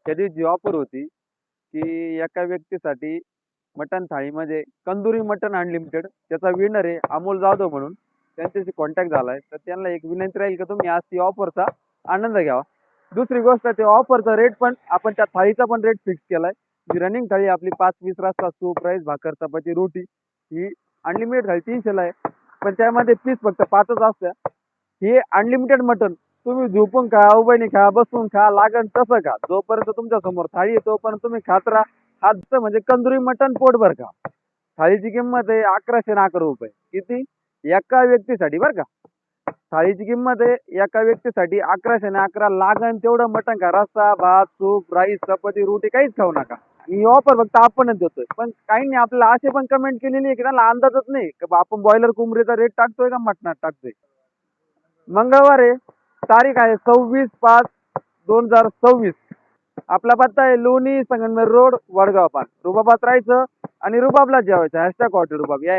त्या दिवशी ऑफर होती, की एका व्यक्तीसाठी मटण थाळीमध्ये तंदुरी मटण अनलिमिटेड. त्याचा विनर आहे अमोल जाधव म्हणून. त्यांच्याशी कॉन्टॅक्ट झालाय. तर त्यांना एक विनंती राहील की तुम्ही आज ती ऑफरचा आनंद घ्यावा. दुसरी गोष्ट ते ऑफरचा रेट पण आपण त्या थाळीचा पण रेट फिक्स केलाय. जी रनिंग थाळी आपली 5-20 रस्सा, सूप, राईस, भाकर, चपाती, रोटी ही अनलिमिटेड थाळी 300ला आहे. पण त्यामध्ये पीस फक्त 5च असत्या. हे अनलिमिटेड मटन तुम्ही झोपून खा, उभ्याने खा, बसून खा, लागन तसं खा. जोपर्यंत तुमच्या समोर थाळी आहे तोपर्यंत तुम्ही खात राहा. हात म्हणजे कंदुरी मटन पोटभर खा. थाळीची किंमत आहे 1111 रुपये. किती? एका व्यक्तीसाठी बरं का. थाळीची किंमत आहे एका व्यक्तीसाठी 1111. लागन तेवढं मटण खा. रस्सा, भात, सूप, राईस, चपाती, रोटी काहीच खाऊ नका. ही ऑफर फक्त आपणच देतोय. पण काहींनी आपल्याला असे पण कमेंट केलेली आहे की त्यांना अंदाजच नाही की आपण बॉयलर कोंबडीचा रेट टाकतोय का मटणात टाकतोय. मंगळवार आहे. तारीख आहे 26/5/2026. आपला पत्ता आहे लोणी संगमनेर रोड वडगाव पान. रुबाबात राहायचं आणि रुबाबला जेवायचं. #हॉटेल रुबाब यायला.